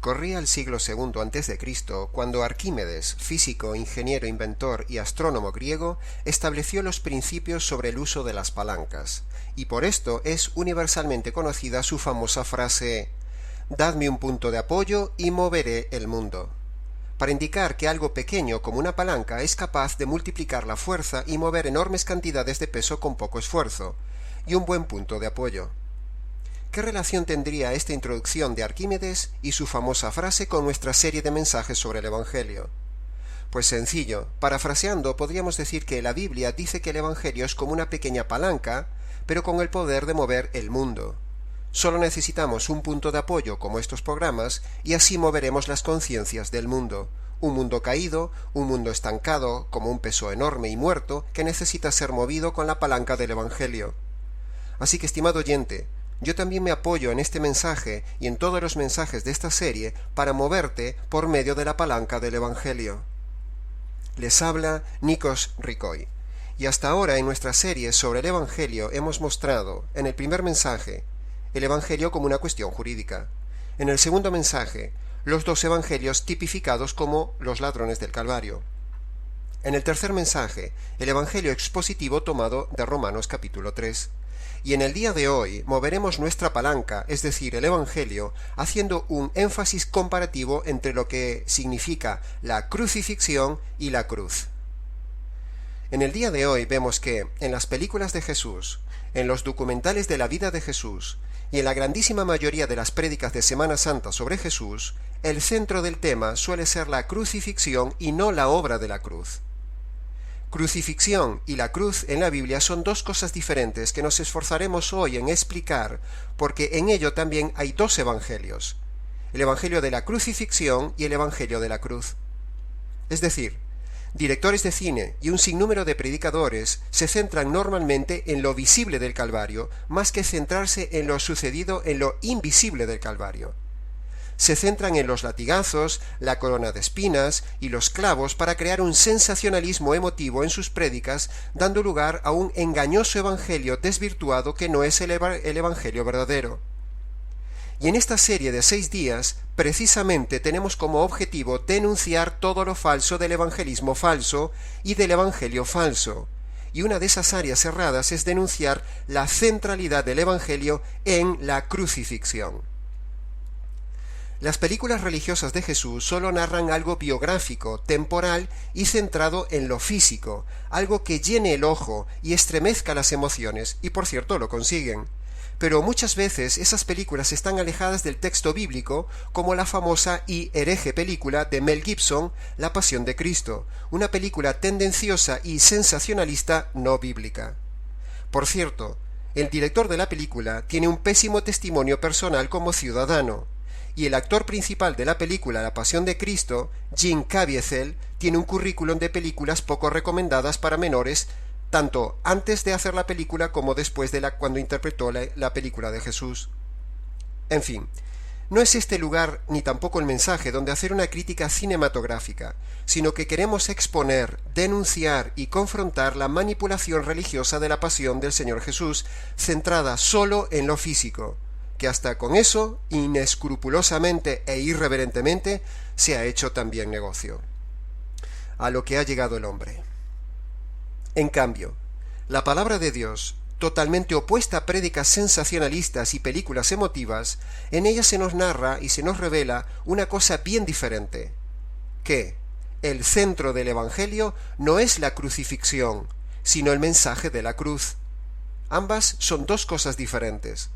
Corría el siglo II a.C. cuando Arquímedes, físico, ingeniero, inventor y astrónomo griego, estableció los principios sobre el uso de las palancas, y por esto es universalmente conocida su famosa frase «Dadme un punto de apoyo y moveré el mundo», para indicar que algo pequeño como una palanca es capaz de multiplicar la fuerza y mover enormes cantidades de peso con poco esfuerzo, y un buen punto de apoyo. ¿Qué relación tendría esta introducción de Arquímedes y su famosa frase con nuestra serie de mensajes sobre el Evangelio? Pues sencillo, parafraseando podríamos decir que la Biblia dice que el Evangelio es como una pequeña palanca, pero con el poder de mover el mundo. Solo necesitamos un punto de apoyo como estos programas y así moveremos las conciencias del mundo. Un mundo caído, un mundo estancado, como un peso enorme y muerto que necesita ser movido con la palanca del Evangelio. Así que, estimado oyente, yo también me apoyo en este mensaje y en todos los mensajes de esta serie para moverte por medio de la palanca del Evangelio. Les habla Nikos Ricoi. Y hasta ahora en nuestra serie sobre el Evangelio hemos mostrado, en el primer mensaje, el Evangelio como una cuestión jurídica. En el segundo mensaje, los dos Evangelios tipificados como los ladrones del Calvario. En el tercer mensaje, el Evangelio expositivo tomado de Romanos capítulo 3. Y en el día de hoy moveremos nuestra palanca, es decir, el Evangelio, haciendo un énfasis comparativo entre lo que significa la crucifixión y la cruz. En el día de hoy vemos que en las películas de Jesús, en los documentales de la vida de Jesús y en la grandísima mayoría de las prédicas de Semana Santa sobre Jesús, el centro del tema suele ser la crucifixión y no la obra de la cruz. Crucifixión y la cruz en la Biblia son dos cosas diferentes que nos esforzaremos hoy en explicar, porque en ello también hay dos evangelios, el evangelio de la crucifixión y el evangelio de la cruz. Es decir, directores de cine y un sinnúmero de predicadores se centran normalmente en lo visible del Calvario, más que centrarse en lo sucedido en lo invisible del Calvario. Se centran en los latigazos, la corona de espinas y los clavos para crear un sensacionalismo emotivo en sus prédicas, dando lugar a un engañoso evangelio desvirtuado que no es el evangelio verdadero. Y en esta serie de 6 días, precisamente tenemos como objetivo denunciar todo lo falso del evangelismo falso y del evangelio falso. Y una de esas áreas cerradas es denunciar la centralidad del evangelio en la crucifixión. Las películas religiosas de Jesús solo narran algo biográfico, temporal y centrado en lo físico, algo que llene el ojo y estremezca las emociones, y por cierto lo consiguen. Pero muchas veces esas películas están alejadas del texto bíblico, como la famosa y hereje película de Mel Gibson, La Pasión de Cristo, una película tendenciosa y sensacionalista no bíblica. Por cierto, el director de la película tiene un pésimo testimonio personal como ciudadano, y el actor principal de la película La Pasión de Cristo, Jim Caviezel, tiene un currículum de películas poco recomendadas para menores, tanto antes de hacer la película como después de cuando interpretó la película de Jesús. En fin, no es este lugar ni tampoco el mensaje donde hacer una crítica cinematográfica, sino que queremos exponer, denunciar y confrontar la manipulación religiosa de la pasión del Señor Jesús, centrada solo en lo físico, que hasta con eso, inescrupulosamente e irreverentemente, se ha hecho también negocio. A lo que ha llegado el hombre. En cambio, la palabra de Dios, totalmente opuesta a prédicas sensacionalistas y películas emotivas, en ella se nos narra y se nos revela una cosa bien diferente, que el centro del Evangelio no es la crucifixión, sino el mensaje de la cruz. Ambas son dos cosas diferentes.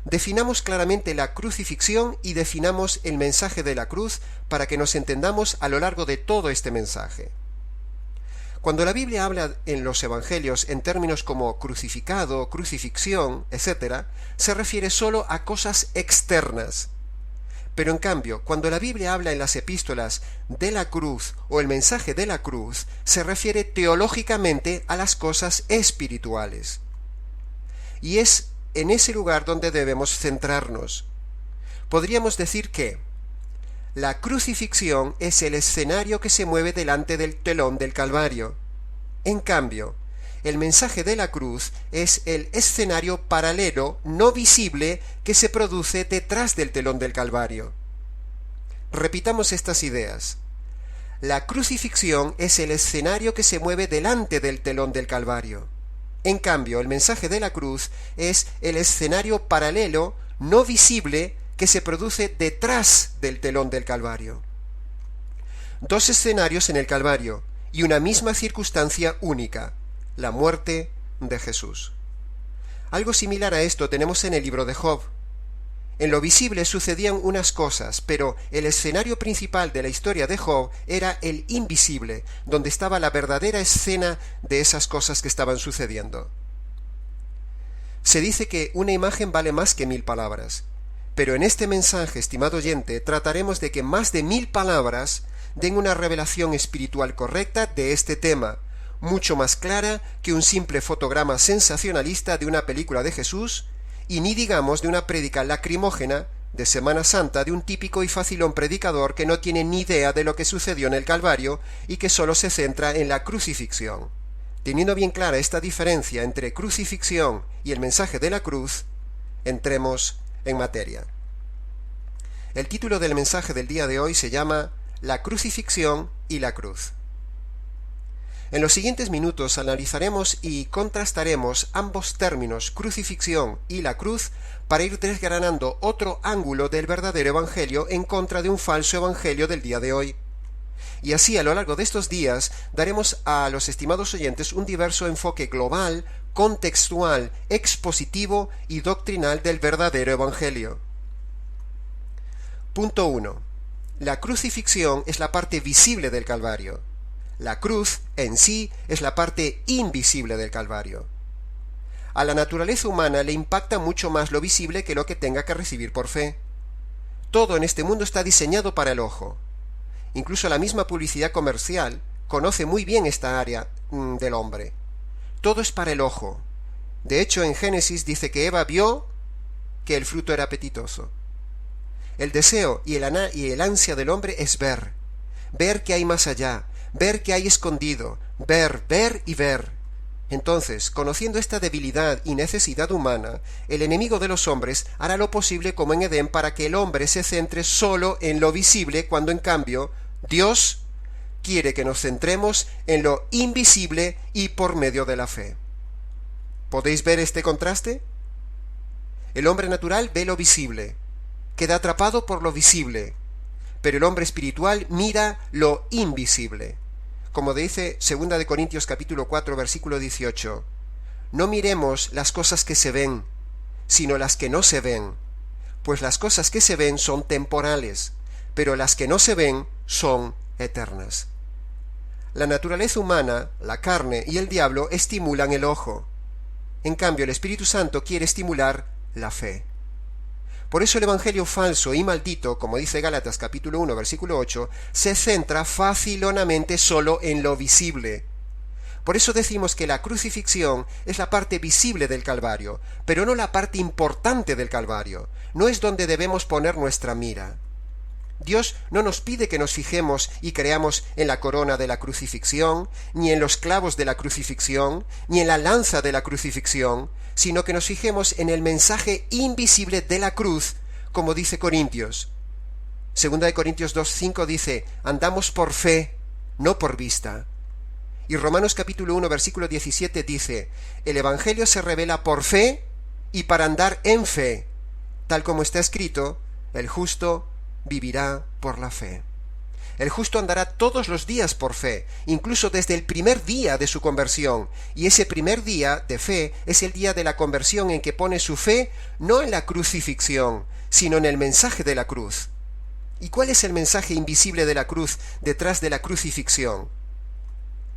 Definamos claramente la crucifixión y definamos el mensaje de la cruz para que nos entendamos a lo largo de todo este mensaje. Cuando la Biblia habla en los Evangelios en términos como crucificado, crucifixión, etc., se refiere solo a cosas externas. Pero en cambio, cuando la Biblia habla en las epístolas de la cruz o el mensaje de la cruz, se refiere teológicamente a las cosas espirituales. Y es en ese lugar donde debemos centrarnos. Podríamos decir que la crucifixión es el escenario que se mueve delante del telón del Calvario. En cambio, el mensaje de la cruz es el escenario paralelo, no visible, que se produce detrás del telón del Calvario. Repitamos estas ideas. La crucifixión es el escenario que se mueve delante del telón del Calvario. En cambio, el mensaje de la cruz es el escenario paralelo, no visible, que se produce detrás del telón del Calvario. Dos escenarios en el Calvario y una misma circunstancia única, la muerte de Jesús. Algo similar a esto tenemos en el libro de Job. En lo visible sucedían unas cosas, pero el escenario principal de la historia de Job era el invisible, donde estaba la verdadera escena de esas cosas que estaban sucediendo. Se dice que una imagen vale más que 1000 palabras, pero en este mensaje, estimado oyente, trataremos de que más de 1000 palabras den una revelación espiritual correcta de este tema, mucho más clara que un simple fotograma sensacionalista de una película de Jesús, y ni digamos de una prédica lacrimógena de Semana Santa de un típico y facilón predicador que no tiene ni idea de lo que sucedió en el Calvario y que solo se centra en la crucifixión. Teniendo bien clara esta diferencia entre crucifixión y el mensaje de la cruz, entremos en materia. El título del mensaje del día de hoy se llama La crucifixión y la cruz. En los siguientes minutos analizaremos y contrastaremos ambos términos, crucifixión y la cruz, para ir desgranando otro ángulo del verdadero evangelio en contra de un falso evangelio del día de hoy. Y así, a lo largo de estos días, daremos a los estimados oyentes un diverso enfoque global, contextual, expositivo y doctrinal del verdadero evangelio. Punto 1. La crucifixión es la parte visible del Calvario. La cruz, en sí, es la parte invisible del Calvario. A la naturaleza humana le impacta mucho más lo visible que lo que tenga que recibir por fe. Todo en este mundo está diseñado para el ojo. Incluso la misma publicidad comercial conoce muy bien esta área del hombre. Todo es para el ojo. De hecho, en Génesis dice que Eva vio que el fruto era apetitoso. El deseo y el ansia del hombre es ver qué hay más allá, ver qué hay escondido, ver y ver. Entonces, conociendo esta debilidad y necesidad humana, el enemigo de los hombres hará lo posible como en Edén para que el hombre se centre solo en lo visible, cuando en cambio Dios quiere que nos centremos en lo invisible y por medio de la fe. ¿Podéis ver este contraste? El hombre natural ve lo visible, queda atrapado por lo visible, pero el hombre espiritual mira lo invisible. Como dice 2 Corintios capítulo 4, versículo 18, no miremos las cosas que se ven, sino las que no se ven, pues las cosas que se ven son temporales, pero las que no se ven son eternas. La naturaleza humana, la carne y el diablo estimulan el ojo. En cambio, el Espíritu Santo quiere estimular la fe. Por eso el evangelio falso y maldito, como dice Gálatas capítulo 1, versículo 8, se centra facilonamente solo en lo visible. Por eso decimos que la crucifixión es la parte visible del Calvario, pero no la parte importante del Calvario. No es donde debemos poner nuestra mira. Dios no nos pide que nos fijemos y creamos en la corona de la crucifixión, ni en los clavos de la crucifixión, ni en la lanza de la crucifixión, sino que nos fijemos en el mensaje invisible de la cruz, como dice Corintios. 2 Corintios 2:5 dice, andamos por fe, no por vista. Y Romanos capítulo 1, versículo 17 dice, el evangelio se revela por fe y para andar en fe, tal como está escrito, el justo vivirá por la fe. El justo andará todos los días por fe, incluso desde el primer día de su conversión, y ese primer día de fe es el día de la conversión en que pone su fe no en la crucifixión, sino en el mensaje de la cruz. ¿Y cuál es el mensaje invisible de la cruz detrás de la crucifixión?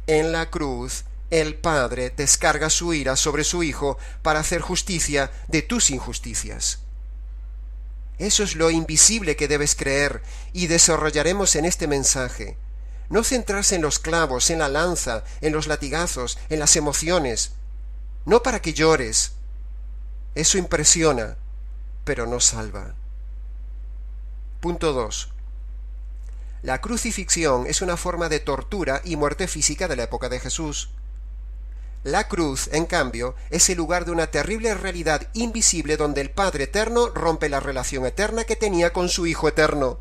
En la cruz, el Padre descarga su ira sobre su Hijo para hacer justicia de tus injusticias. Eso es lo invisible que debes creer y desarrollaremos en este mensaje. No centrarse en los clavos, en la lanza, en los latigazos, en las emociones. No para que llores. Eso impresiona, pero no salva. Punto 2. La crucifixión es una forma de tortura y muerte física de la época de Jesús. La cruz, en cambio, es el lugar de una terrible realidad invisible donde el Padre Eterno rompe la relación eterna que tenía con su Hijo Eterno.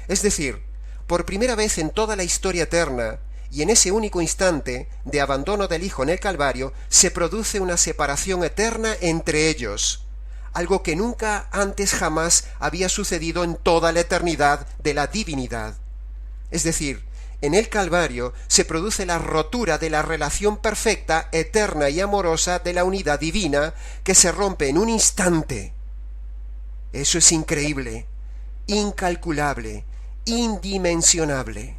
Es decir, por primera vez en toda la historia eterna, y en ese único instante de abandono del Hijo en el Calvario, se produce una separación eterna entre ellos, algo que nunca antes jamás había sucedido en toda la eternidad de la divinidad. Es decir, en el Calvario se produce la rotura de la relación perfecta, eterna y amorosa de la unidad divina, que se rompe en un instante. Eso es increíble, incalculable, indimensionable.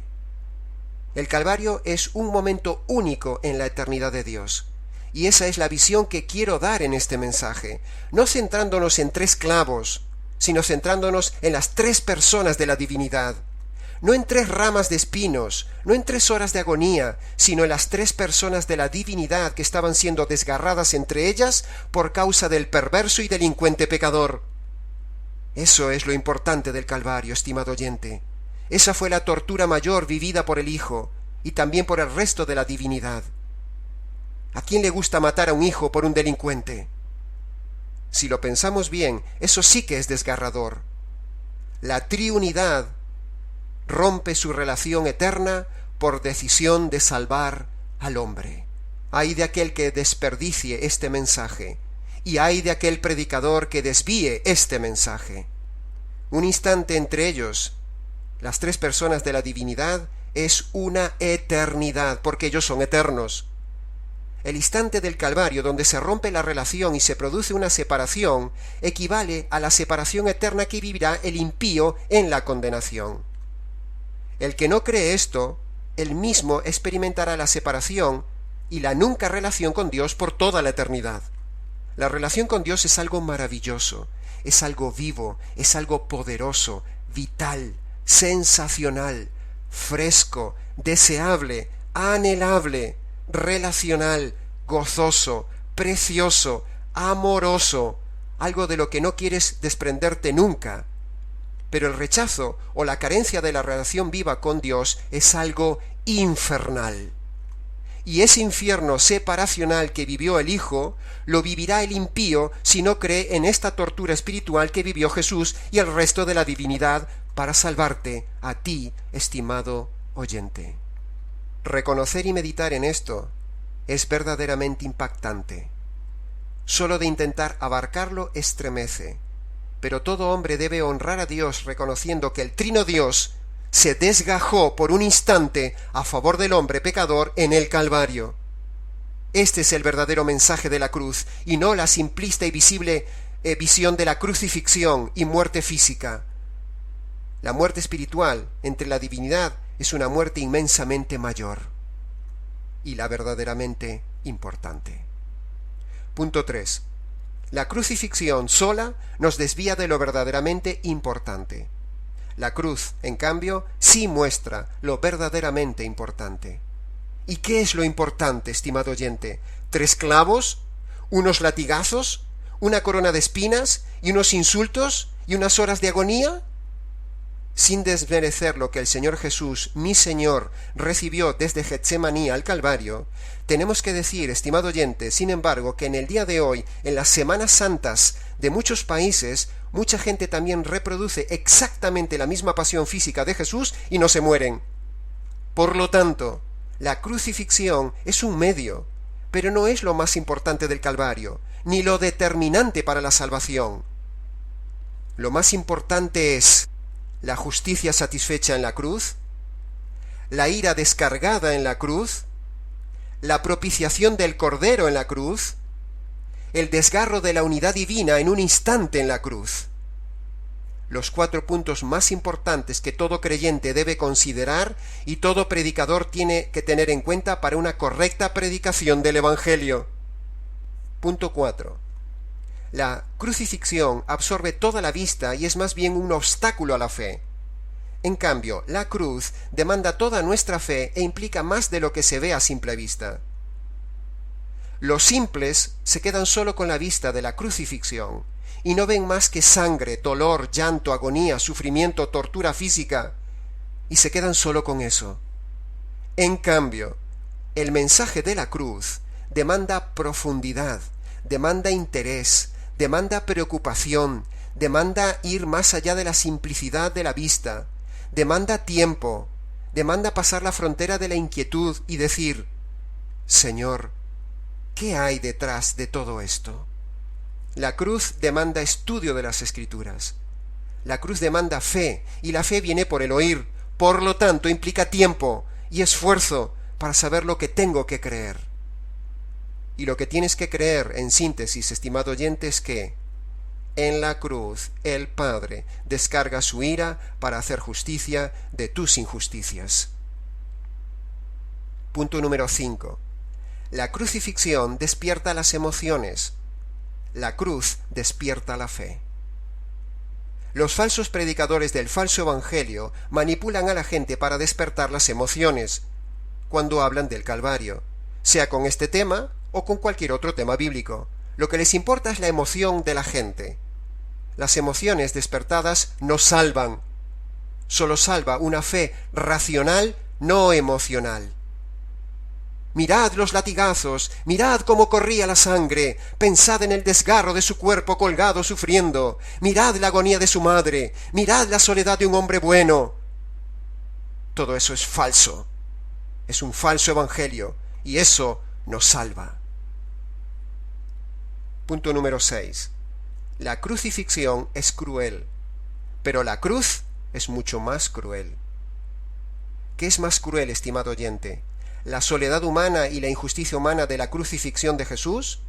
El Calvario es un momento único en la eternidad de Dios. Y esa es la visión que quiero dar en este mensaje, no centrándonos en 3 clavos, sino centrándonos en las 3 personas de la divinidad, no en 3 ramas de espinos, no en 3 horas de agonía, sino en las 3 personas de la divinidad que estaban siendo desgarradas entre ellas por causa del perverso y delincuente pecador. Eso es lo importante del Calvario, estimado oyente. Esa fue la tortura mayor vivida por el Hijo y también por el resto de la divinidad. ¿A quién le gusta matar a un hijo por un delincuente? Si lo pensamos bien, eso sí que es desgarrador. La triunidad rompe su relación eterna por decisión de salvar al hombre. Ay de aquel que desperdicie este mensaje, y ay de aquel predicador que desvíe este mensaje. Un instante entre ellos, las 3 personas de la divinidad, es una eternidad, porque ellos son eternos. El instante del Calvario, donde se rompe la relación y se produce una separación, equivale a la separación eterna que vivirá el impío en la condenación. El que no cree esto, él mismo experimentará la separación y la nunca relación con Dios por toda la eternidad. La relación con Dios es algo maravilloso, es algo vivo, es algo poderoso, vital, sensacional, fresco, deseable, anhelable, relacional, gozoso, precioso, amoroso, algo de lo que no quieres desprenderte nunca. Pero el rechazo o la carencia de la relación viva con Dios es algo infernal. Y ese infierno separacional que vivió el Hijo, lo vivirá el impío si no cree en esta tortura espiritual que vivió Jesús y el resto de la divinidad para salvarte a ti, estimado oyente. Reconocer y meditar en esto es verdaderamente impactante. Solo de intentar abarcarlo estremece, pero todo hombre debe honrar a Dios reconociendo que el Trino Dios se desgajó por un instante a favor del hombre pecador en el Calvario. Este es el verdadero mensaje de la cruz, y no la simplista y visible visión de la crucifixión y muerte física. La muerte espiritual entre la divinidad es una muerte inmensamente mayor y la verdaderamente importante. Punto 3. La crucifixión sola nos desvía de lo verdaderamente importante. La cruz, en cambio, sí muestra lo verdaderamente importante. ¿Y qué es lo importante, estimado oyente? ¿3 clavos? ¿Unos latigazos? ¿Una corona de espinas? ¿Y unos insultos? ¿Y unas horas de agonía? Sin desmerecer lo que el Señor Jesús, mi Señor, recibió desde Getsemaní al Calvario, tenemos que decir, estimado oyente, sin embargo, que en el día de hoy, en las Semanas Santas de muchos países, mucha gente también reproduce exactamente la misma pasión física de Jesús y no se mueren. Por lo tanto, la crucifixión es un medio, pero no es lo más importante del Calvario, ni lo determinante para la salvación. Lo más importante es la justicia satisfecha en la cruz, la ira descargada en la cruz, la propiciación del Cordero en la cruz, el desgarro de la unidad divina en un instante en la cruz. Los 4 puntos más importantes que todo creyente debe considerar y todo predicador tiene que tener en cuenta para una correcta predicación del Evangelio. Punto 4. La crucifixión absorbe toda la vista y es más bien un obstáculo a la fe. En cambio, la cruz demanda toda nuestra fe e implica más de lo que se ve a simple vista. Los simples se quedan solo con la vista de la crucifixión y no ven más que sangre, dolor, llanto, agonía, sufrimiento, tortura física, y se quedan solo con eso. En cambio, el mensaje de la cruz demanda profundidad, demanda interés, demanda preocupación, demanda ir más allá de la simplicidad de la vista, demanda tiempo, demanda pasar la frontera de la inquietud y decir: Señor, ¿qué hay detrás de todo esto? La cruz demanda estudio de las Escrituras. La cruz demanda fe, y la fe viene por el oír. Por lo tanto, implica tiempo y esfuerzo para saber lo que tengo que creer. Y lo que tienes que creer, en síntesis, estimado oyente, es que en la cruz el Padre descarga su ira para hacer justicia de tus injusticias. Punto número 5. La crucifixión despierta las emociones. La cruz despierta la fe. Los falsos predicadores del falso evangelio manipulan a la gente para despertar las emociones cuando hablan del Calvario, sea con este tema o con cualquier otro tema bíblico. Lo que les importa es la emoción de la gente. Las emociones despertadas no salvan. Solo salva una fe racional, no emocional. Mirad los latigazos, mirad cómo corría la sangre, pensad en el desgarro de su cuerpo colgado sufriendo, mirad la agonía de su madre, mirad la soledad de un hombre bueno. Todo eso es falso, es un falso evangelio, y eso nos salva. Punto número 6. La crucifixión es cruel, pero la cruz es mucho más cruel. ¿Qué es más cruel, estimado oyente? ¿La soledad humana y la injusticia humana de la crucifixión de Jesús?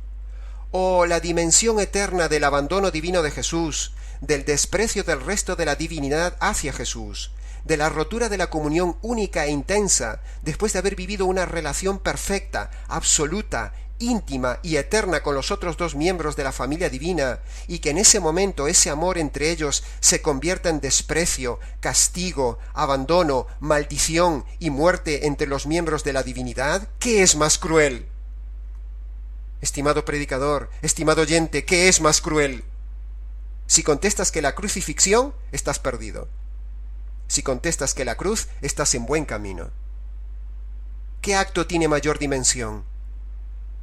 ¿O la dimensión eterna del abandono divino de Jesús, del desprecio del resto de la divinidad hacia Jesús, de la rotura de la comunión única e intensa después de haber vivido una relación perfecta, absoluta, íntima y eterna con los otros dos miembros de la familia divina, y que en ese momento ese amor entre ellos se convierta en desprecio, castigo, abandono, maldición y muerte entre los miembros de la divinidad? ¿Qué es más cruel? Estimado predicador, estimado oyente, ¿qué es más cruel? Si contestas que la crucifixión, estás perdido. Si contestas que la cruz, estás en buen camino. ¿Qué acto tiene mayor dimensión?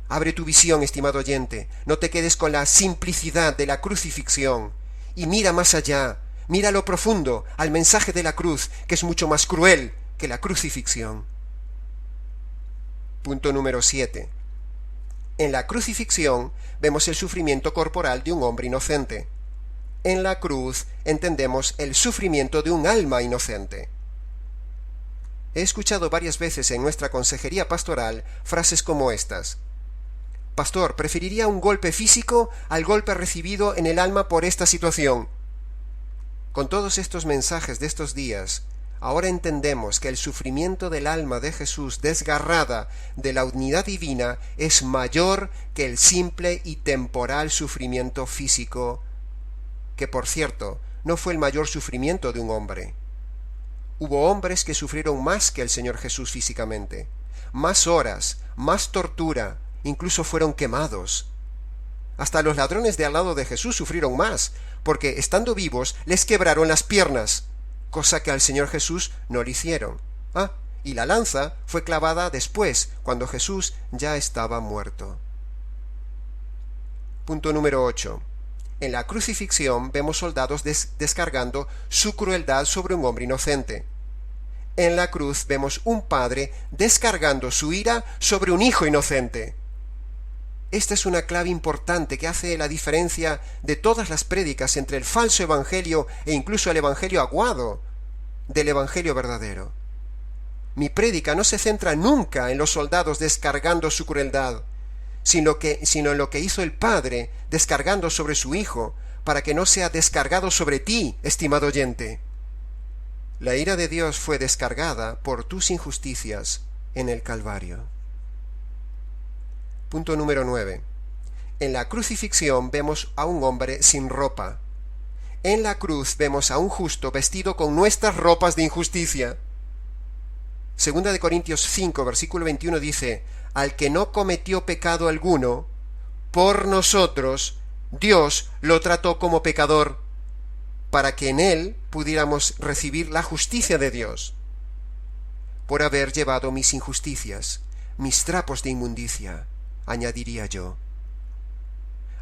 Abre tu visión, estimado oyente, no te quedes con la simplicidad de la crucifixión, y mira más allá, mira lo profundo, al mensaje de la cruz, que es mucho más cruel que la crucifixión. Punto número 7. En la crucifixión vemos el sufrimiento corporal de un hombre inocente. En la cruz entendemos el sufrimiento de un alma inocente. He escuchado varias veces en nuestra consejería pastoral frases como estas: Pastor, preferiría un golpe físico al golpe recibido en el alma por esta situación. Con todos estos mensajes de estos días, ahora entendemos que el sufrimiento del alma de Jesús desgarrada de la unidad divina es mayor que el simple y temporal sufrimiento físico, que por cierto, no fue el mayor sufrimiento de un hombre. Hubo hombres que sufrieron más que el Señor Jesús físicamente, más horas, más tortura, incluso fueron quemados. Hasta los ladrones de al lado de Jesús sufrieron más, porque estando vivos les quebraron las piernas, cosa que al Señor Jesús no le hicieron. Y la lanza fue clavada después, cuando Jesús ya estaba muerto. Punto número 8. En la crucifixión vemos soldados descargando su crueldad sobre un hombre inocente. En la cruz vemos un padre descargando su ira sobre un hijo inocente. Esta es una clave importante que hace la diferencia de todas las prédicas entre el falso evangelio e incluso el evangelio aguado del evangelio verdadero. Mi prédica no se centra nunca en los soldados descargando su crueldad, sino en lo que hizo el Padre descargando sobre su Hijo, para que no sea descargado sobre ti, estimado oyente. La ira de Dios fue descargada por tus injusticias en el Calvario. Punto número 9. En la crucifixión vemos a un hombre sin ropa. En la cruz vemos a un justo vestido con nuestras ropas de injusticia. Segunda de Corintios 5, versículo 21 dice: al que no cometió pecado alguno, por nosotros Dios lo trató como pecador, para que en él pudiéramos recibir la justicia de Dios, por haber llevado mis injusticias, mis trapos de inmundicia, añadiría yo.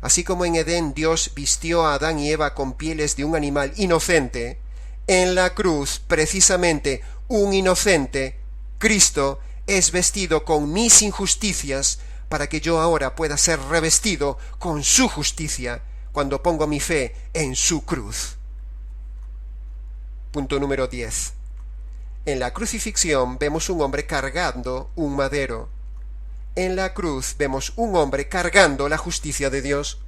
Así como en Edén Dios vistió a Adán y Eva con pieles de un animal inocente, En la cruz, precisamente, un inocente, Cristo, es vestido con mis injusticias para que yo ahora pueda ser revestido con su justicia cuando pongo mi fe en su cruz. Punto número 10. En la crucifixión vemos un hombre cargando un madero. En la cruz vemos un hombre cargando la justicia de Dios.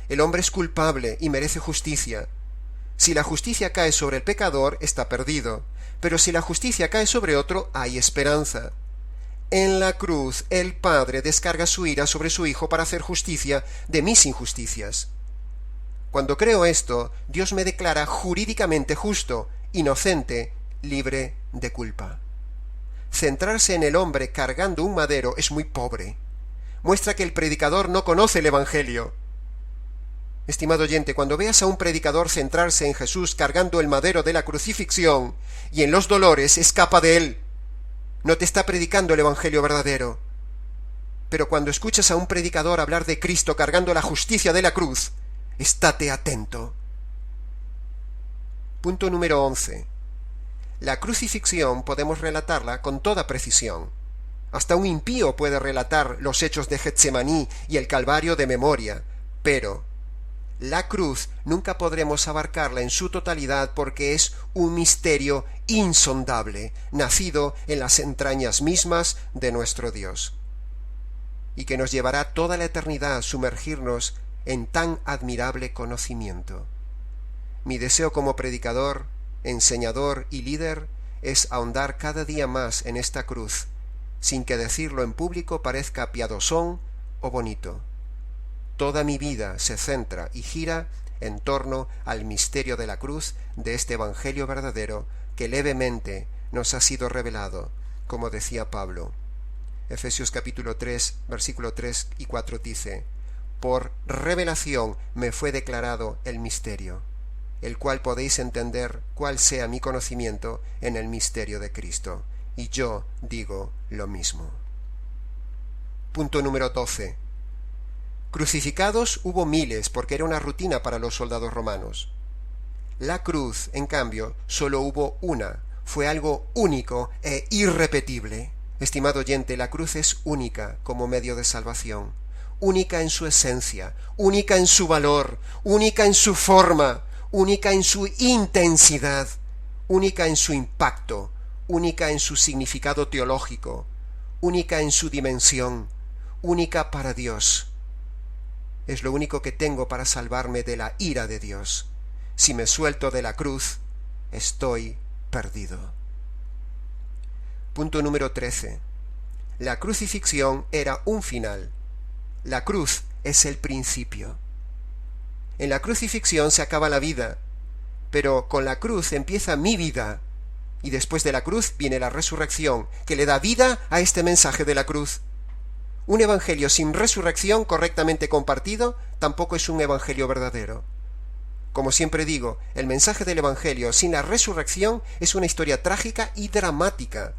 El hombre es culpable y merece justicia. Si la justicia cae sobre el pecador, está perdido, pero si la justicia cae sobre otro, hay esperanza. En la cruz, el Padre descarga su ira sobre su Hijo para hacer justicia de mis injusticias. Cuando creo esto, Dios me declara jurídicamente justo, inocente, libre de culpa. Centrarse en el hombre cargando un madero es muy pobre. Muestra que el predicador no conoce el Evangelio. Estimado oyente, cuando veas a un predicador centrarse en Jesús cargando el madero de la crucifixión y en los dolores, escapa de él. No te está predicando el Evangelio verdadero. Pero cuando escuchas a un predicador hablar de Cristo cargando la justicia de la cruz, estate atento. Punto número 11. La crucifixión podemos relatarla con toda precisión. Hasta un impío puede relatar los hechos de Getsemaní y el Calvario de memoria, pero la cruz nunca podremos abarcarla en su totalidad porque es un misterio insondable, nacido en las entrañas mismas de nuestro Dios, y que nos llevará toda la eternidad a sumergirnos en tan admirable conocimiento. Mi deseo como predicador, enseñador y líder es ahondar cada día más en esta cruz, sin que decirlo en público parezca piadosón o bonito. Toda mi vida se centra y gira en torno al misterio de la cruz de este Evangelio verdadero que levemente nos ha sido revelado, como decía Pablo. Efesios capítulo 3, versículo 3 y 4 dice: por revelación me fue declarado el misterio, el cual podéis entender cuál sea mi conocimiento en el misterio de Cristo. Y yo digo lo mismo. Punto número 12. Crucificados hubo miles porque era una rutina para los soldados romanos. La cruz, en cambio, solo hubo una. Fue algo único e irrepetible. Estimado oyente, la cruz es única como medio de salvación. Única en su esencia, única en su valor, única en su forma, única en su intensidad, única en su impacto, única en su significado teológico, única en su dimensión, única para Dios. Es lo único que tengo para salvarme de la ira de Dios. Si me suelto de la cruz, estoy perdido. Punto número 13. La crucifixión era un final. La cruz es el principio. En la crucifixión se acaba la vida, pero con la cruz empieza mi vida, y después de la cruz viene la resurrección, que le da vida a este mensaje de la cruz. Un evangelio sin resurrección correctamente compartido tampoco es un evangelio verdadero. Como siempre digo, el mensaje del evangelio sin la resurrección es una historia trágica y dramática.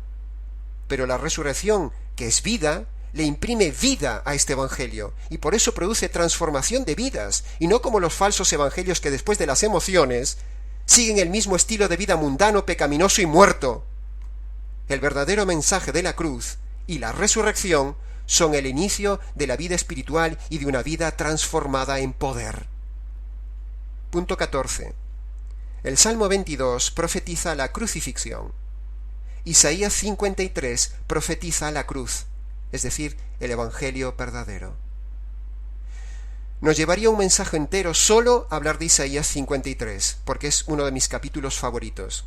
Pero la resurrección, que es vida, le imprime vida a este evangelio, y por eso produce transformación de vidas, y no como los falsos evangelios que después de las emociones siguen el mismo estilo de vida mundano, pecaminoso y muerto. El verdadero mensaje de la cruz y la resurrección son el inicio de la vida espiritual y de una vida transformada en poder. Punto 14. El Salmo 22 profetiza la crucifixión. Isaías 53 profetiza la cruz, es decir, el evangelio verdadero. Nos llevaría un mensaje entero solo hablar de Isaías 53, porque es uno de mis capítulos favoritos.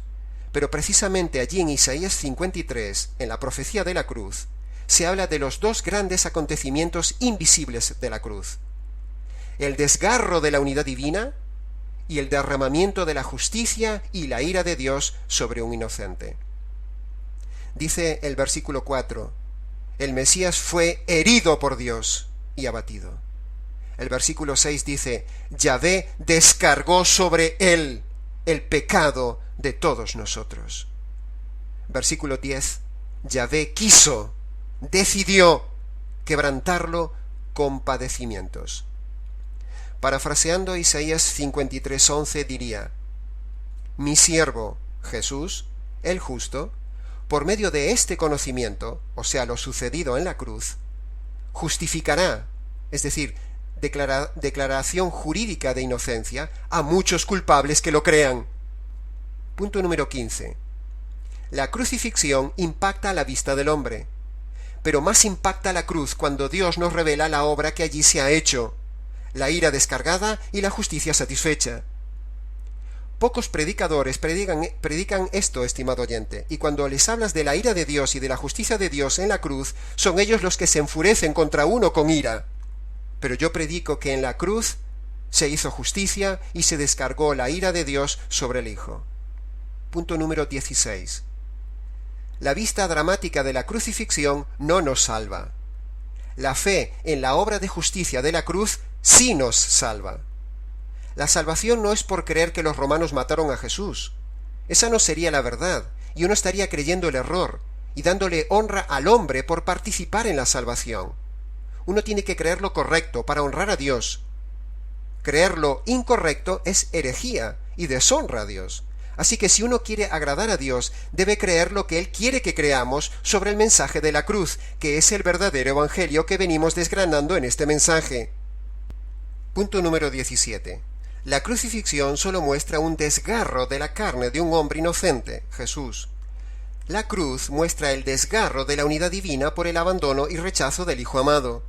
Pero precisamente allí en Isaías 53, en la profecía de la cruz, se habla de los dos grandes acontecimientos invisibles de la cruz: el desgarro de la unidad divina y el derramamiento de la justicia y la ira de Dios sobre un inocente. Dice el versículo 4, el Mesías fue herido por Dios y abatido. El versículo 6 dice, Yahvé descargó sobre él el pecado de todos nosotros. Versículo 10, Yahvé quiso, decidió quebrantarlo con padecimientos. Parafraseando Isaías 53:11 diría, mi siervo Jesús, el justo, por medio de este conocimiento, o sea, lo sucedido en la cruz, justificará, es decir, declaración jurídica de inocencia, a muchos culpables que lo crean. Punto número 15. La crucifixión impacta a la vista del hombre, pero más impacta la cruz cuando Dios nos revela la obra que allí se ha hecho, la ira descargada y la justicia satisfecha. Pocos predicadores predican esto, estimado oyente, y cuando les hablas de la ira de Dios y de la justicia de Dios en la cruz, son ellos los que se enfurecen contra uno con ira. Pero yo predico que en la cruz se hizo justicia y se descargó la ira de Dios sobre el Hijo. Punto número 16. La vista dramática de la crucifixión no nos salva. La fe en la obra de justicia de la cruz sí nos salva. La salvación no es por creer que los romanos mataron a Jesús. Esa no sería la verdad, y uno estaría creyendo el error, y dándole honra al hombre por participar en la salvación. Uno tiene que creer lo correcto para honrar a Dios. Creer lo incorrecto es herejía y deshonra a Dios. Así que si uno quiere agradar a Dios, debe creer lo que Él quiere que creamos sobre el mensaje de la cruz, que es el verdadero evangelio que venimos desgranando en este mensaje. Punto número 17. La crucifixión solo muestra un desgarro de la carne de un hombre inocente, Jesús. La cruz muestra el desgarro de la unidad divina por el abandono y rechazo del Hijo amado.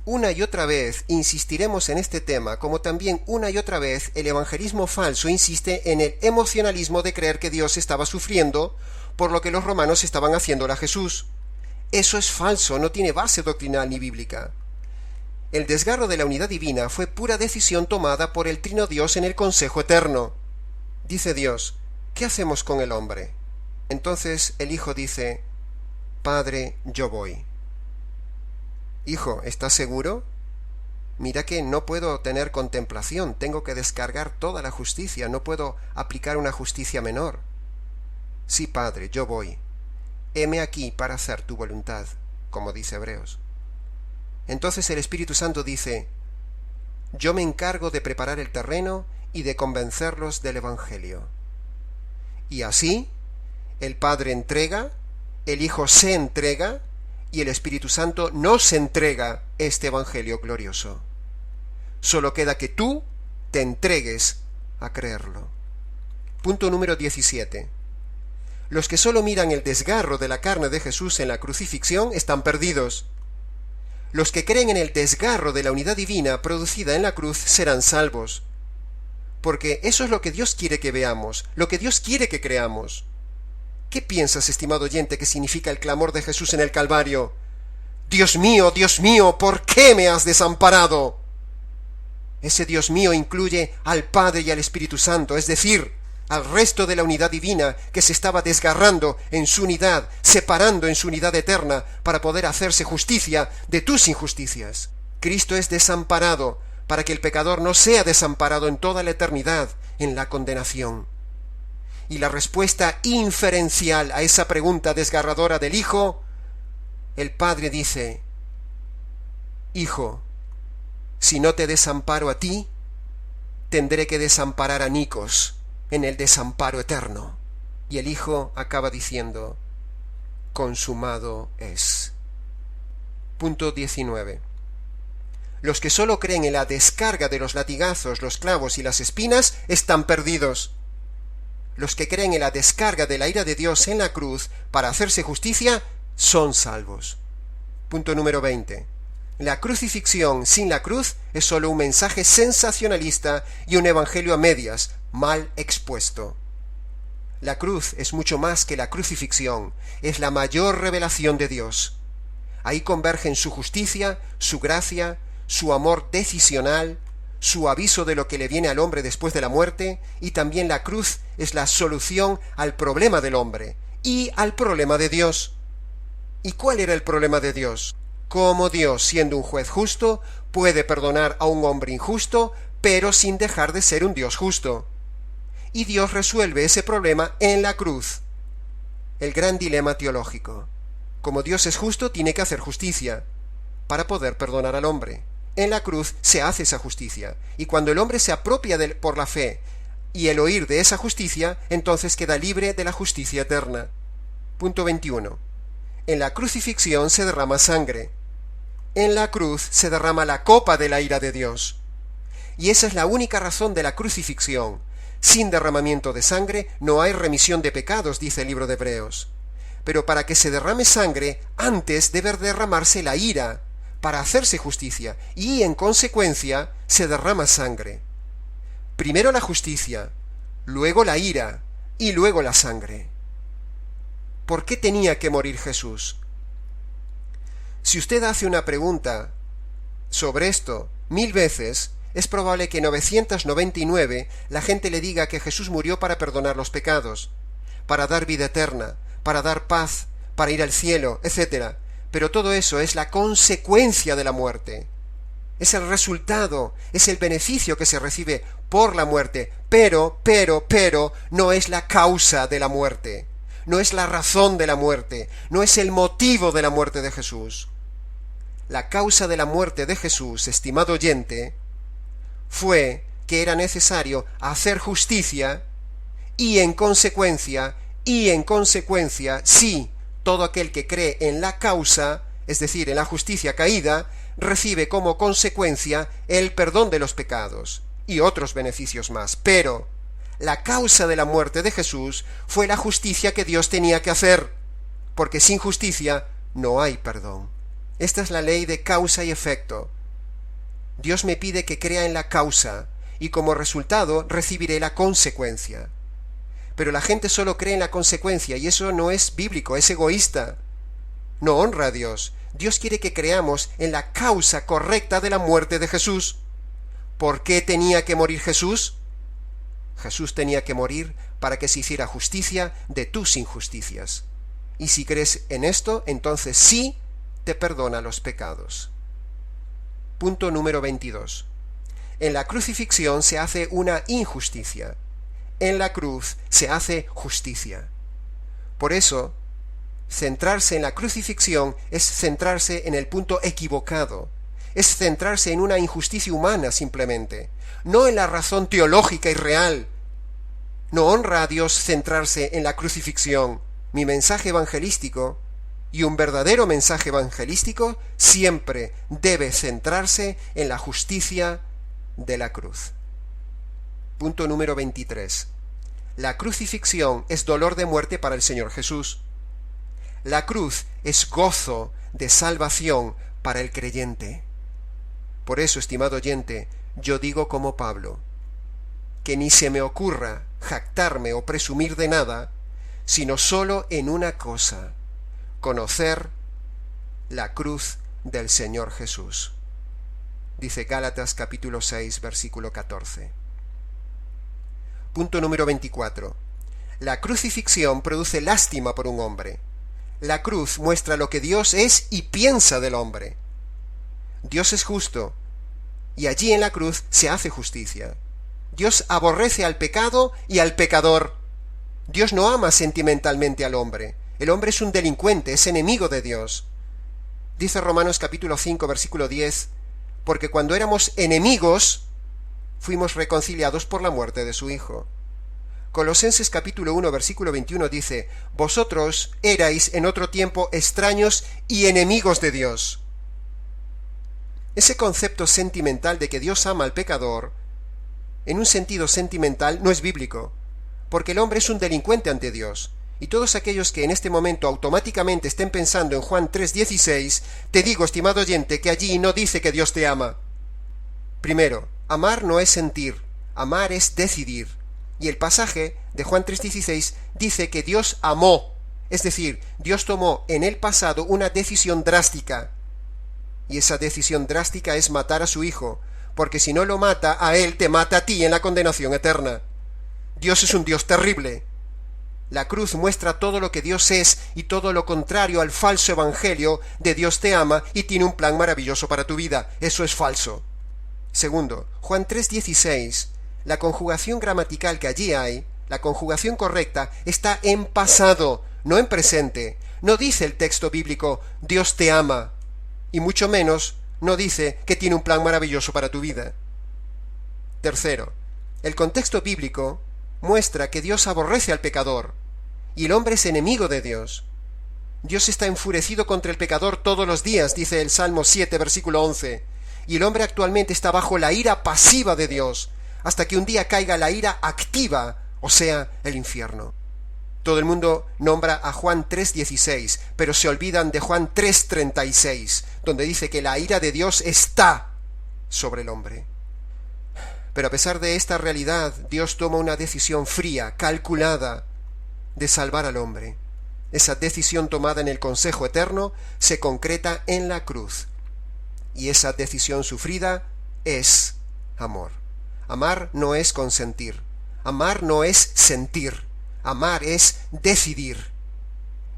Una y otra vez insistiremos en este tema, como también una y otra vez el evangelismo falso insiste en el emocionalismo de creer que Dios estaba sufriendo por lo que los romanos estaban haciéndole a Jesús. Eso es falso, no tiene base doctrinal ni bíblica. El desgarro de la unidad divina fue pura decisión tomada por el Trino Dios en el Consejo Eterno. Dice Dios, ¿qué hacemos con el hombre? Entonces el Hijo dice, Padre, yo voy. Hijo, ¿estás seguro? Mira que no puedo tener contemplación, tengo que descargar toda la justicia, no puedo aplicar una justicia menor. Sí, Padre, yo voy. Heme aquí para hacer tu voluntad, como dice Hebreos. Entonces el Espíritu Santo dice, yo me encargo de preparar el terreno y de convencerlos del Evangelio. Y así, el Padre entrega, el Hijo se entrega, y el Espíritu Santo nos entrega este Evangelio glorioso. Solo queda que tú te entregues a creerlo. Punto número 17. Los que solo miran el desgarro de la carne de Jesús en la crucifixión están perdidos. Los que creen en el desgarro de la unidad divina producida en la cruz serán salvos. Porque eso es lo que Dios quiere que veamos, lo que Dios quiere que creamos. ¿Qué piensas, estimado oyente, que significa el clamor de Jesús en el Calvario? Dios mío, ¿por qué me has desamparado? Ese Dios mío incluye al Padre y al Espíritu Santo, es decir, al resto de la unidad divina que se estaba desgarrando en su unidad, separando en su unidad eterna para poder hacerse justicia de tus injusticias. Cristo es desamparado para que el pecador no sea desamparado en toda la eternidad en la condenación. Y la respuesta inferencial a esa pregunta desgarradora del Hijo, el Padre dice, Hijo, si no te desamparo a ti, tendré que desamparar a Nicos en el desamparo eterno. Y el Hijo acaba diciendo, consumado es. Punto 19. Los que solo creen en la descarga de los latigazos, los clavos y las espinas están perdidos. Los que creen en la descarga de la ira de Dios en la cruz para hacerse justicia son salvos. Punto número 20. La crucifixión sin la cruz es solo un mensaje sensacionalista y un evangelio a medias, mal expuesto. La cruz es mucho más que la crucifixión, es la mayor revelación de Dios. Ahí convergen su justicia, su gracia, su amor decisional, su aviso de lo que le viene al hombre después de la muerte, y también la cruz es la solución al problema del hombre y al problema de Dios. ¿Y cuál era el problema de Dios? Cómo Dios, siendo un juez justo, puede perdonar a un hombre injusto, pero sin dejar de ser un Dios justo. Y Dios resuelve ese problema en la cruz. El gran dilema teológico. Como Dios es justo, tiene que hacer justicia para poder perdonar al hombre. En la cruz se hace esa justicia, y cuando el hombre se apropia por la fe y el oír de esa justicia, entonces queda libre de la justicia eterna. Punto 21. En la crucifixión se derrama sangre. En la cruz se derrama la copa de la ira de Dios. Y esa es la única razón de la crucifixión. Sin derramamiento de sangre no hay remisión de pecados, dice el libro de Hebreos. Pero para que se derrame sangre, antes debe derramarse la ira, para hacerse justicia, y en consecuencia se derrama sangre. Primero la justicia, luego la ira, y luego la sangre. ¿Por qué tenía que morir Jesús? Si usted hace una pregunta sobre esto 1000 veces, es probable que 999 la gente le diga que Jesús murió para perdonar los pecados, para dar vida eterna, para dar paz, para ir al cielo, etc. Pero todo eso es la consecuencia de la muerte. Es el resultado, es el beneficio que se recibe por la muerte, pero, no es la causa de la muerte, no es la razón de la muerte, no es el motivo de la muerte de Jesús. La causa de la muerte de Jesús, estimado oyente, fue que era necesario hacer justicia y en consecuencia, sí, todo aquel que cree en la causa, es decir, en la justicia caída, recibe como consecuencia el perdón de los pecados y otros beneficios más. Pero la causa de la muerte de Jesús fue la justicia que Dios tenía que hacer, porque sin justicia no hay perdón. Esta es la ley de causa y efecto. Dios me pide que crea en la causa, y como resultado recibiré la consecuencia. Pero la gente solo cree en la consecuencia, y eso no es bíblico, es egoísta. No honra a Dios. Dios quiere que creamos en la causa correcta de la muerte de Jesús. ¿Por qué tenía que morir Jesús? Jesús tenía que morir para que se hiciera justicia de tus injusticias. Y si crees en esto, entonces sí te perdona los pecados. Punto número 22. En la crucifixión se hace una injusticia. En la cruz se hace justicia. Por eso, centrarse en la crucifixión es centrarse en el punto equivocado. Es centrarse en una injusticia humana simplemente, no en la razón teológica y real. No honra a Dios centrarse en la crucifixión. Mi mensaje evangelístico, y un verdadero mensaje evangelístico, siempre debe centrarse en la justicia de la cruz. Punto número 23. La crucifixión es dolor de muerte para el Señor Jesús. La cruz es gozo de salvación para el creyente. Por eso, estimado oyente, yo digo como Pablo, que ni se me ocurra jactarme o presumir de nada, sino solo en una cosa: conocer la cruz del Señor Jesús. Dice Gálatas capítulo 6, versículo 14. Punto número 24. La crucifixión produce lástima por un hombre. La cruz muestra lo que Dios es y piensa del hombre. Dios es justo, y allí en la cruz se hace justicia. Dios aborrece al pecado y al pecador. Dios no ama sentimentalmente al hombre. El hombre es un delincuente, es enemigo de Dios. Dice Romanos capítulo 5, versículo 10, porque cuando éramos enemigos, fuimos reconciliados por la muerte de su Hijo. Colosenses capítulo 1, versículo 21 dice, vosotros erais en otro tiempo extraños y enemigos de Dios. Ese concepto sentimental de que Dios ama al pecador, en un sentido sentimental, no es bíblico, porque el hombre es un delincuente ante Dios. Y todos aquellos que en este momento automáticamente estén pensando en Juan 3:16, te digo, estimado oyente, que allí no dice que Dios te ama. Primero, amar no es sentir, amar es decidir. Y el pasaje de Juan 3:16 dice que Dios amó, es decir, Dios tomó en el pasado una decisión drástica. Y esa decisión drástica es matar a su Hijo, porque si no lo mata a él, te mata a ti en la condenación eterna. Dios es un Dios terrible. La cruz muestra todo lo que Dios es y todo lo contrario al falso evangelio de Dios te ama y tiene un plan maravilloso para tu vida. Eso es falso. Segundo, Juan 3:16, la conjugación gramatical que allí hay, la conjugación correcta, está en pasado, no en presente. No dice el texto bíblico, Dios te ama, y mucho menos no dice que tiene un plan maravilloso para tu vida. Tercero, El contexto bíblico muestra que Dios aborrece al pecador, y el hombre es enemigo de Dios. Dios está enfurecido contra el pecador todos los días, dice el Salmo 7, versículo 11, y el hombre actualmente está bajo la ira pasiva de Dios, hasta que un día caiga la ira activa, o sea, el infierno. Todo el mundo nombra a Juan 3:16, pero se olvidan de Juan 3:36, donde dice que la ira de Dios está sobre el hombre. Pero a pesar de esta realidad, Dios toma una decisión fría, calculada, de salvar al hombre. Esa decisión tomada en el consejo eterno se concreta en la cruz. Y esa decisión sufrida es amor. Amar no es consentir. Amar no es sentir. Amar es decidir.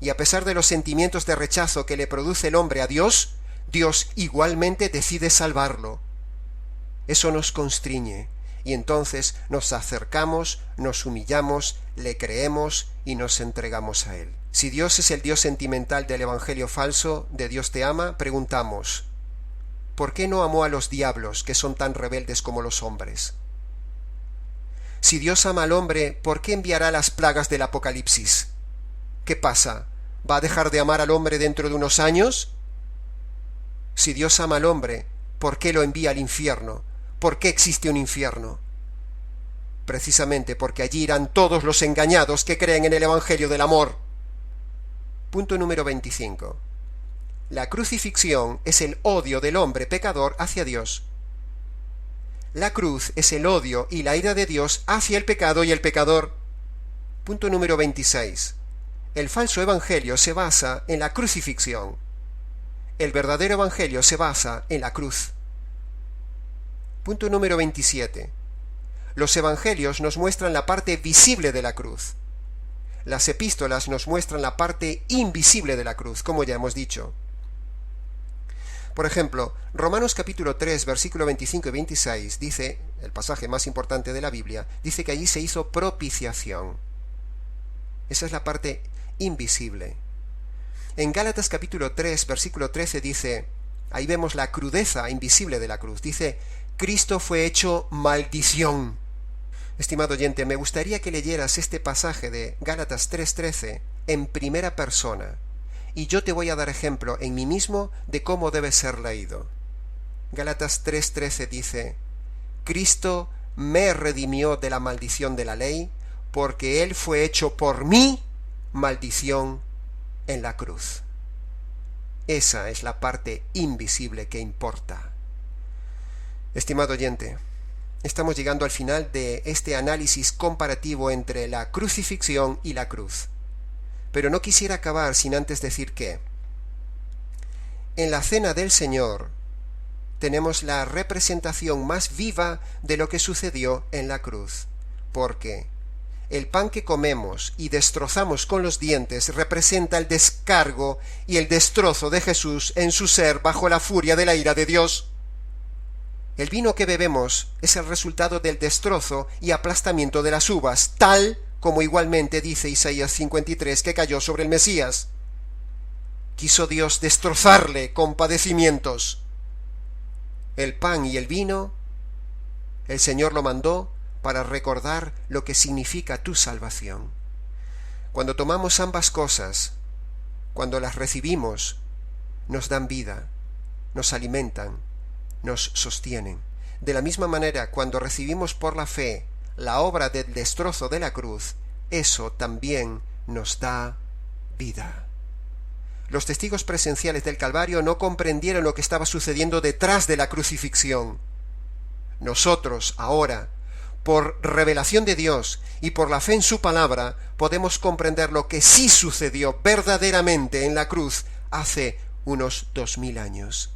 Y a pesar de los sentimientos de rechazo que le produce el hombre a Dios, Dios igualmente decide salvarlo. Eso nos constriñe, y entonces nos acercamos, nos humillamos, le creemos y nos entregamos a Él. Si Dios es el Dios sentimental del Evangelio falso, de Dios te ama, preguntamos, ¿por qué no amó a los diablos, que son tan rebeldes como los hombres? Si Dios ama al hombre, ¿por qué enviará las plagas del Apocalipsis? ¿Qué pasa? ¿Va a dejar de amar al hombre dentro de unos años? Si Dios ama al hombre, ¿por qué lo envía al infierno? ¿Por qué existe un infierno? Precisamente porque allí irán todos los engañados que creen en el Evangelio del amor. Punto número 25. La crucifixión es el odio del hombre pecador hacia Dios. La cruz es el odio y la ira de Dios hacia el pecado y el pecador. Punto número 26. El falso evangelio se basa en la crucifixión. El verdadero evangelio se basa en la cruz. Punto número 27. Los evangelios nos muestran la parte visible de la cruz. Las epístolas nos muestran la parte invisible de la cruz, como ya hemos dicho. Por ejemplo, Romanos capítulo 3, versículo 25 y 26, dice, el pasaje más importante de la Biblia, dice que allí se hizo propiciación. Esa es la parte invisible. En Gálatas capítulo 3, versículo 13 dice, ahí vemos la crudeza invisible de la cruz, dice, Cristo fue hecho maldición. Estimado oyente, me gustaría que leyeras este pasaje de Gálatas 3:13 en primera persona, y yo te voy a dar ejemplo en mí mismo de cómo debe ser leído. Gálatas 3:13 dice, Cristo me redimió de la maldición de la ley, porque Él fue hecho por mí maldición en la cruz. Esa es la parte invisible que importa. Estimado oyente, estamos llegando al final de este análisis comparativo entre la crucifixión y la cruz. Pero no quisiera acabar sin antes decir que en la cena del Señor tenemos la representación más viva de lo que sucedió en la cruz, porque el pan que comemos y destrozamos con los dientes representa el descargo y el destrozo de Jesús en su ser bajo la furia de la ira de Dios. El vino que bebemos es el resultado del destrozo y aplastamiento de las uvas, tal como igualmente dice Isaías 53 que cayó sobre el Mesías. Quiso Dios destrozarle con padecimientos. El pan y el vino, el Señor lo mandó para recordar lo que significa tu salvación. Cuando tomamos ambas cosas, cuando las recibimos, nos dan vida, nos alimentan, nos sostienen. De la misma manera, cuando recibimos por la fe la obra del destrozo de la cruz, eso también nos da vida. Los testigos presenciales del Calvario no comprendieron lo que estaba sucediendo detrás de la crucifixión. Nosotros, ahora, por revelación de Dios y por la fe en su palabra, podemos comprender lo que sí sucedió verdaderamente en la cruz hace unos 2000 años.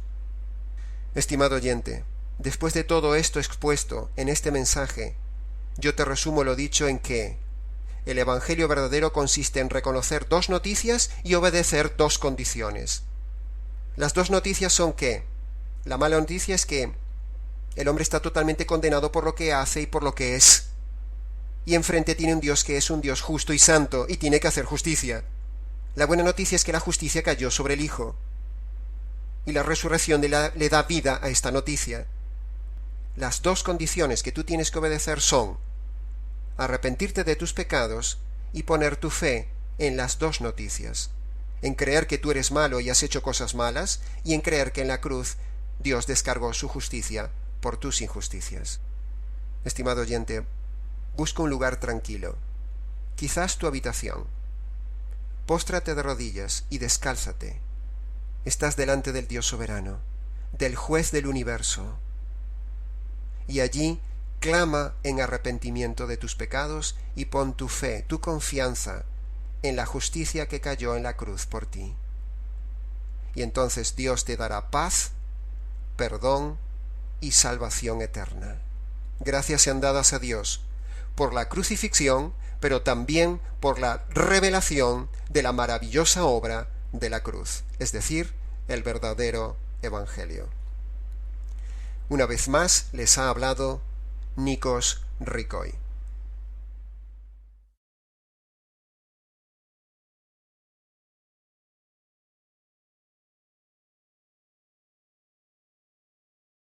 Estimado oyente, después de todo esto expuesto en este mensaje, yo te resumo lo dicho en que el Evangelio verdadero consiste en reconocer dos noticias y obedecer dos condiciones. Las dos noticias son que la mala noticia es que el hombre está totalmente condenado por lo que hace y por lo que es. Y enfrente tiene un Dios que es un Dios justo y santo y tiene que hacer justicia. La buena noticia es que la justicia cayó sobre el Hijo. Y la resurrección le da vida a esta noticia. las dos condiciones que tú tienes que obedecer son arrepentirte de tus pecados y poner tu fe en las dos noticias, en creer que tú eres malo y has hecho cosas malas, y en creer que en la cruz Dios descargó su justicia por tus injusticias. Estimado oyente, busca un lugar tranquilo, quizás tu habitación. Póstrate de rodillas y descálzate. Estás delante del Dios soberano, del juez del universo. Y allí clama en arrepentimiento de tus pecados y pon tu fe, tu confianza en la justicia que cayó en la cruz por ti. Y entonces Dios te dará paz, perdón y salvación eterna. Gracias sean dadas a Dios por la crucifixión, pero también por la revelación de la maravillosa obra de la cruz, es decir, el verdadero Evangelio. Una vez más les ha hablado Nikos Ricoy.